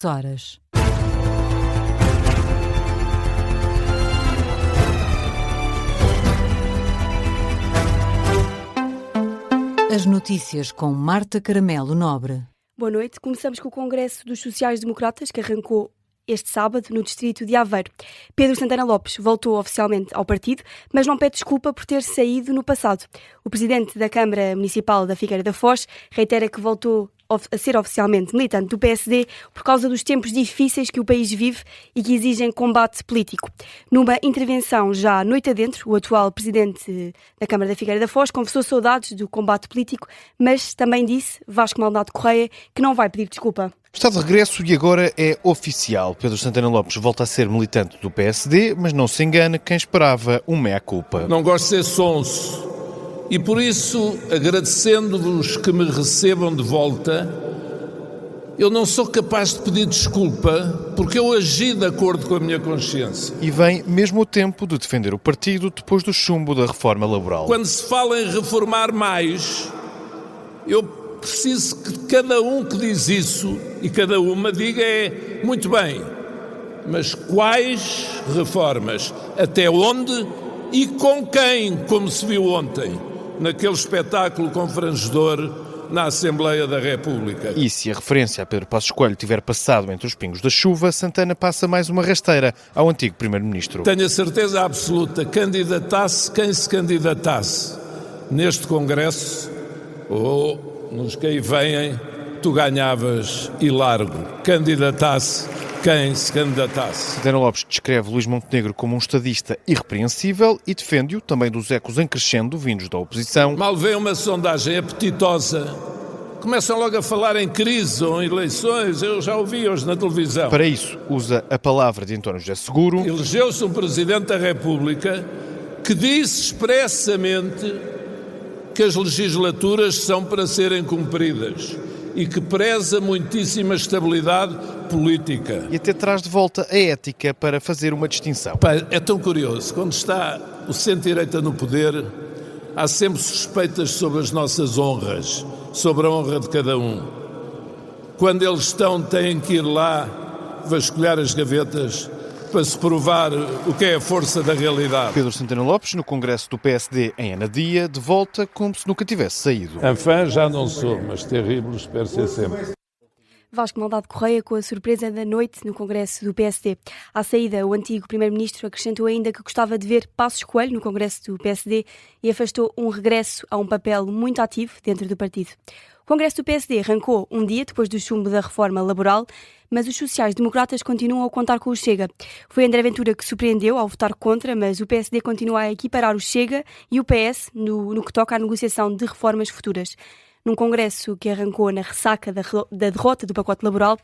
horas. As notícias com Marta Caramelo Nobre. Boa noite. Começamos com o Congresso dos Sociais-Democratas, que arrancou este sábado no distrito de Aveiro. Pedro Santana Lopes voltou oficialmente ao partido, mas não pede desculpa por ter saído no passado. O presidente da Câmara Municipal da Figueira da Foz reitera que voltou a ser oficialmente militante do PSD por causa dos tempos difíceis que o país vive e que exigem combate político. Numa intervenção já à noite adentro, o atual presidente da Câmara da Figueira da Foz confessou saudades do combate político, mas também disse, Vasco Maldonado Correia, que não vai pedir desculpa. Está de regresso e agora é oficial. Pedro Santana Lopes volta a ser militante do PSD, mas não se engana quem esperava um mea-culpa. Não gosto de ser sonso e por isso, agradecendo-vos que me recebam de volta, eu não sou capaz de pedir desculpa porque eu agi de acordo com a minha consciência. E vem mesmo o tempo de defender o partido depois do chumbo da reforma laboral. Quando se fala em reformar mais, eu preciso que cada um que diz isso e cada uma diga muito bem, mas quais reformas, até onde e com quem, como se viu ontem, naquele espetáculo confrangedor na Assembleia da República. E se a referência a Pedro Passos Coelho tiver passado entre os pingos da chuva, Santana passa mais uma rasteira ao antigo Primeiro-Ministro. Tenho a certeza absoluta, candidatasse quem se candidatasse neste Congresso ou nos que aí vêm, tu ganhavas e largo. Candidatasse quem se candidatasse. Santana Lopes descreve Luís Montenegro como um estadista irrepreensível e defende-o também dos ecos em crescendo vindos da oposição. Mal vê uma sondagem apetitosa, começam logo a falar em crise ou em eleições, eu já ouvi hoje na televisão. Para isso, usa a palavra de António José Seguro. Elegeu-se um Presidente da República que disse expressamente que as legislaturas são para serem cumpridas e que preza muitíssima estabilidade política. E até traz de volta a ética para fazer uma distinção. É tão curioso, quando está o centro-direita no poder, há sempre suspeitas sobre as nossas honras, sobre a honra de cada um. Quando eles estão, têm que ir lá vasculhar as gavetas para se provar o que é a força da realidade. Pedro Santana Lopes, no Congresso do PSD em Anadia, de volta como se nunca tivesse saído. Enfim, já não sou, mas terrível espero ser sempre. Vasco Maldonado Correia com a surpresa da noite no Congresso do PSD. À saída, o antigo Primeiro-Ministro acrescentou ainda que gostava de ver Passos Coelho no Congresso do PSD e afastou um regresso a um papel muito ativo dentro do partido. O Congresso do PSD arrancou um dia depois do chumbo da reforma laboral, mas os sociais-democratas continuam a contar com o Chega. Foi André Ventura que surpreendeu ao votar contra, mas o PSD continua a equiparar o Chega e o PS no que toca à negociação de reformas futuras. Num congresso que arrancou na ressaca da derrota do pacote laboral,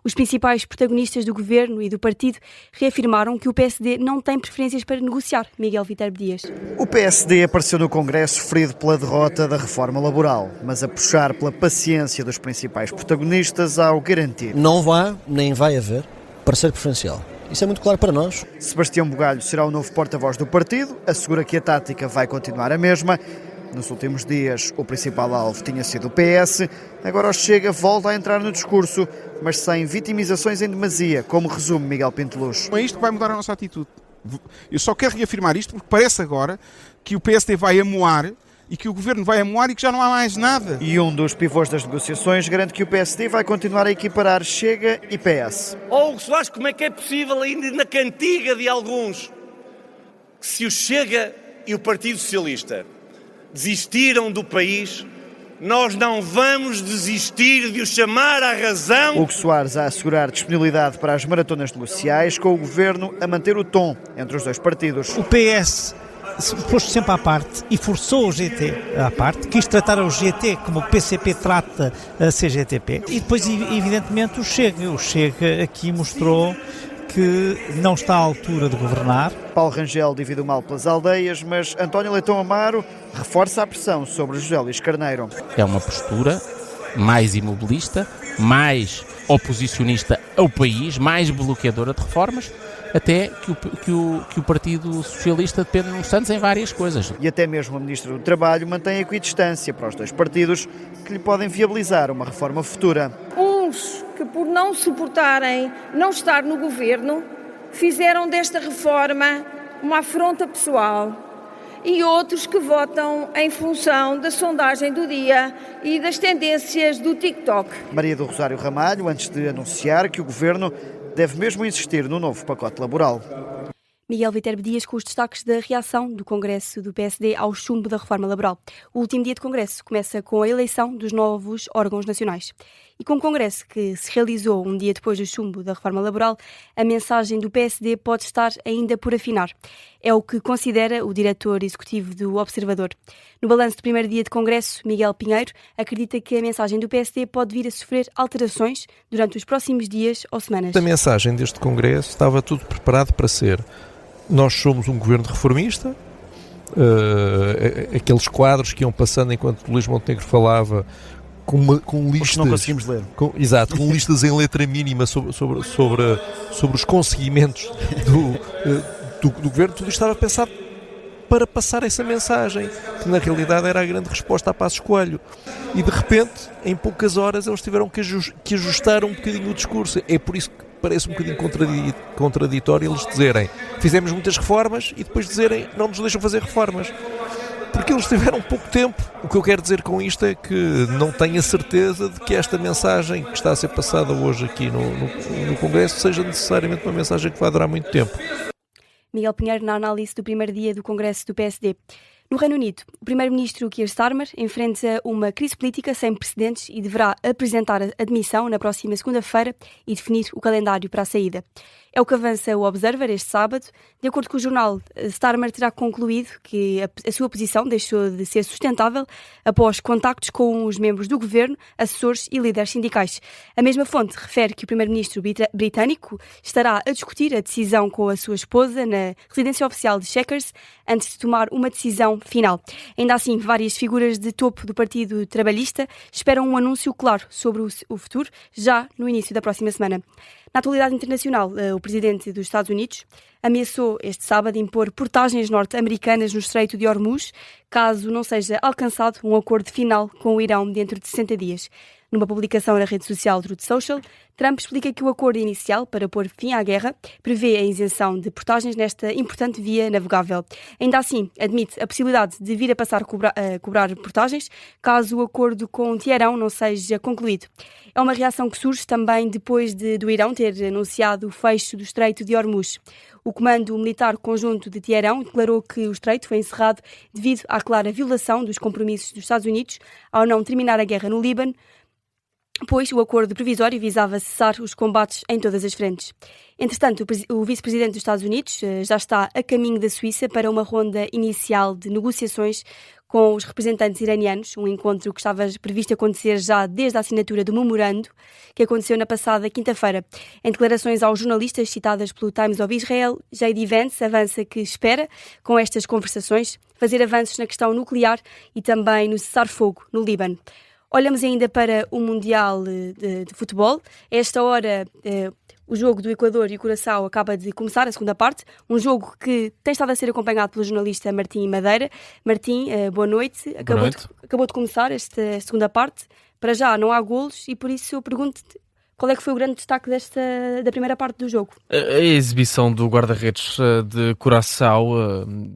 os principais protagonistas do governo e do partido reafirmaram que o PSD não tem preferências para negociar. Miguel Viterbo Dias. O PSD apareceu no congresso ferido pela derrota da reforma laboral, mas a puxar pela paciência dos principais protagonistas ao garantir. Não há, nem vai haver, parecer preferencial. Isso é muito claro para nós. Sebastião Bugalho será o novo porta-voz do partido, assegura que a tática vai continuar a mesma. Nos últimos dias, o principal alvo tinha sido o PS, agora o Chega volta a entrar no discurso, mas sem vitimizações em demasia, como resume Miguel Pinteluz. É isto que vai mudar a nossa atitude. Eu só quero reafirmar isto porque parece agora que o PSD vai amoar e que o Governo vai amoar e que já não há mais nada. E um dos pivôs das negociações garante que o PSD vai continuar a equiparar Chega e PS. Hugo Soares, como é que é possível ainda na cantiga de alguns que se o Chega e o Partido Socialista desistiram do país, nós não vamos desistir de o chamar à razão. Hugo Soares a assegurar disponibilidade para as maratonas negociais, com o Governo a manter o tom entre os dois partidos. O PS pôs-se sempre à parte e forçou o GT à parte, quis tratar o GT como o PCP trata a CGTP e depois, evidentemente, o Chega aqui mostrou que não está à altura de governar. Paulo Rangel divide o mal pelas aldeias, mas António Leitão Amaro reforça a pressão sobre José Luís Carneiro. É uma postura mais imobilista, mais oposicionista ao país, mais bloqueadora de reformas, até que o Partido Socialista depende de uns Santos em várias coisas. E até mesmo o Ministro do Trabalho mantém equidistância para os dois partidos que lhe podem viabilizar uma reforma futura. Um alguns que, por não suportarem não estar no governo, fizeram desta reforma uma afronta pessoal, e outros que votam em função da sondagem do dia e das tendências do TikTok. Maria do Rosário Ramalho, antes de anunciar que o Governo deve mesmo insistir no novo pacote laboral. Miguel Viterbo Dias com os destaques da reação do Congresso do PSD ao chumbo da reforma laboral. O último dia de Congresso começa com a eleição dos novos órgãos nacionais. E com o Congresso que se realizou um dia depois do chumbo da reforma laboral, a mensagem do PSD pode estar ainda por afinar. É o que considera o diretor executivo do Observador. No balanço do primeiro dia de Congresso, Miguel Pinheiro acredita que a mensagem do PSD pode vir a sofrer alterações durante os próximos dias ou semanas. A mensagem deste Congresso estava tudo preparado para ser: nós somos um governo reformista, aqueles quadros que iam passando enquanto Luís Montenegro falava, com listas... não conseguimos ler. Exato, com listas em letra mínima sobre os conseguimentos do governo. Tudo estava pensado para passar essa mensagem, que na realidade era a grande resposta a Passos Coelho. E de repente, em poucas horas, eles tiveram que ajustar um bocadinho o discurso. É por isso que parece um bocadinho contraditório eles dizerem: fizemos muitas reformas, e depois dizerem: não nos deixam fazer reformas. Porque eles tiveram pouco tempo. O que eu quero dizer com isto é que não tenho a certeza de que esta mensagem que está a ser passada hoje aqui no Congresso seja necessariamente uma mensagem que vai durar muito tempo. Miguel Pinheiro na análise do primeiro dia do Congresso do PSD. No Reino Unido, o primeiro-ministro Keir Starmer enfrenta uma crise política sem precedentes e deverá apresentar a demissão na próxima segunda-feira e definir o calendário para a saída. É o que avança o Observer este sábado. De acordo com o jornal, Starmer terá concluído que a sua posição deixou de ser sustentável após contactos com os membros do governo, assessores e líderes sindicais. A mesma fonte refere que o primeiro-ministro britânico estará a discutir a decisão com a sua esposa na residência oficial de Chequers antes de tomar uma decisão final. Ainda assim, várias figuras de topo do Partido Trabalhista esperam um anúncio claro sobre o futuro já no início da próxima semana. Na atualidade internacional, o presidente dos Estados Unidos ameaçou este sábado impor portagens norte-americanas no Estreito de Hormuz, caso não seja alcançado um acordo final com o Irão dentro de 60 dias. Numa publicação na rede social Truth Social, Trump explica que o acordo inicial para pôr fim à guerra prevê a isenção de portagens nesta importante via navegável. Ainda assim, admite a possibilidade de vir a passar a cobrar portagens caso o acordo com Teherão não seja concluído. É uma reação que surge também depois do Irão ter anunciado o fecho do Estreito de Hormuz. O Comando Militar Conjunto de Teherão declarou que o estreito foi encerrado devido à clara violação dos compromissos dos Estados Unidos ao não terminar a guerra no Líbano, pois o acordo provisório visava cessar os combates em todas as frentes. Entretanto, o vice-presidente dos Estados Unidos já está a caminho da Suíça para uma ronda inicial de negociações com os representantes iranianos, um encontro que estava previsto acontecer já desde a assinatura do memorando, que aconteceu na passada quinta-feira. Em declarações aos jornalistas citadas pelo Times of Israel, J.D. Vance avança que espera, com estas conversações, fazer avanços na questão nuclear e também no cessar-fogo no Líbano. Olhamos ainda para o Mundial de Futebol. A esta hora, o jogo do Equador e o Curaçao acaba de começar, a segunda parte. Um jogo que tem estado a ser acompanhado pelo jornalista Martim Madeira. Martim, boa noite. Acabou de começar esta segunda parte. Para já não há golos e por isso eu pergunto-te qual é que foi o grande destaque da primeira parte do jogo. A exibição do guarda-redes de Curaçao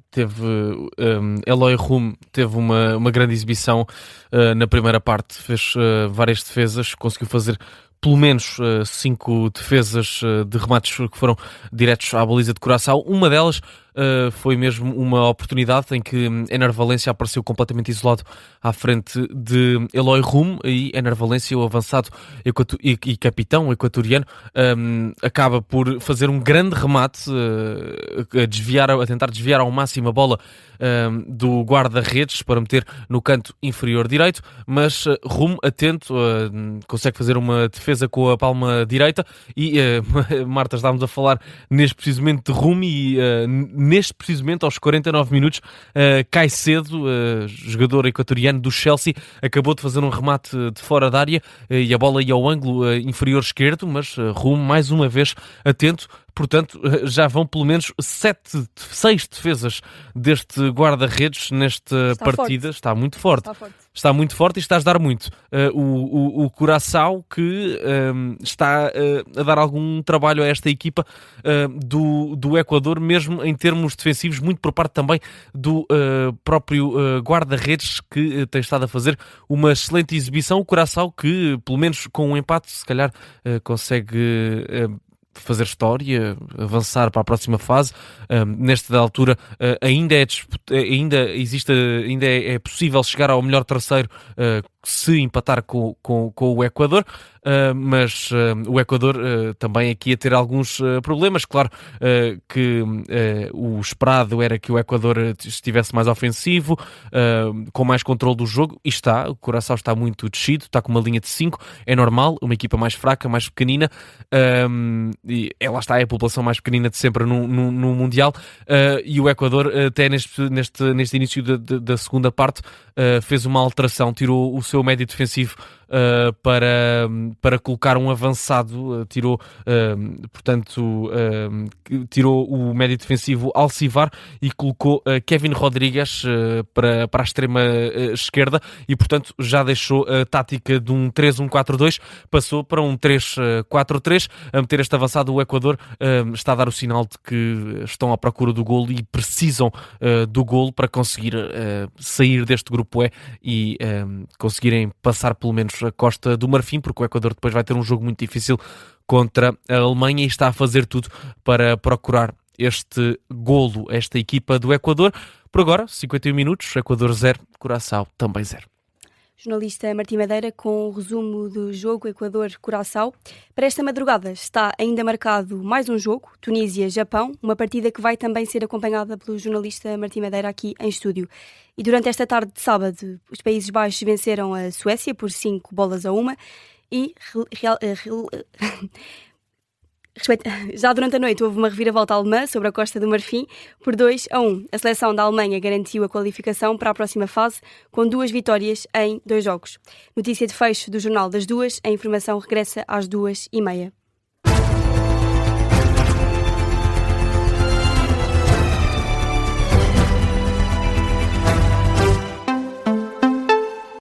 teve... Eloy Rum teve uma grande exibição na primeira parte. Fez várias defesas, conseguiu fazer pelo menos 5 defesas de remates que foram diretos à baliza de Curaçao. Uma delas foi mesmo uma oportunidade em que Ener Valencia apareceu completamente isolado à frente de Eloy Rum, e Ener Valencia, o avançado e capitão equatoriano, acaba por fazer um grande remate, a tentar desviar ao máximo a bola do guarda-redes para meter no canto inferior direito, mas Rum, atento, consegue fazer uma defesa com a palma direita e Marta, estávamos a falar neste precisamente de Rum e neste precisamente aos 49 minutos Caicedo, jogador equatoriano do Chelsea, acabou de fazer um remate de fora da área e a bola ia ao ângulo inferior esquerdo, mas Rum mais uma vez atento portanto já vão pelo menos 6 defesas deste guarda-redes nesta partida. Está muito forte. Está muito forte e está a ajudar muito. O Curaçao que está a dar algum trabalho a esta equipa do Equador, mesmo em termos defensivos, muito por parte também do próprio guarda-redes, que tem estado a fazer uma excelente exibição. O Curaçao que, pelo menos com um empate, se calhar consegue fazer história, avançar para a próxima fase. Nesta altura ainda é possível chegar ao melhor terceiro se empatar com o Equador, mas o Equador também aqui a ter alguns problemas. Claro que o esperado era que o Equador estivesse mais ofensivo, com mais controle do jogo, e está. O Curaçao está muito descido, está com uma linha de 5, é normal, uma equipa mais fraca, mais pequenina, e lá está, é a população mais pequenina de sempre no Mundial, e o Equador até neste início da segunda parte fez uma alteração, tirou o seu médio defensivo para colocar um avançado, tirou o médio defensivo Alcivar e colocou Kevin Rodrigues para a extrema esquerda, e portanto já deixou a tática de um 3-1-4-2, passou para um 3-4-3. A meter este avançado, o Equador está a dar o sinal de que estão à procura do golo e precisam do golo para conseguir sair deste grupo E e conseguirem passar pelo menos a Costa do Marfim, porque o Equador depois vai ter um jogo muito difícil contra a Alemanha, e está a fazer tudo para procurar este golo, esta equipa do Equador. Por agora, 51 minutos, Equador 0, Curaçao também 0. Jornalista Martim Madeira com o resumo do jogo Equador-Curaçao. Para esta madrugada está ainda marcado mais um jogo, Tunísia-Japão, uma partida que vai também ser acompanhada pelo jornalista Martim Madeira aqui em estúdio. E durante esta tarde de sábado, os Países Baixos venceram a Suécia por 5-1 e já durante a noite houve uma reviravolta alemã sobre a Costa do Marfim por 2-1. A seleção da Alemanha garantiu a qualificação para a próxima fase com 2 vitórias em 2 jogos. Notícia de fecho do Jornal das 2, a informação regressa às 2h30.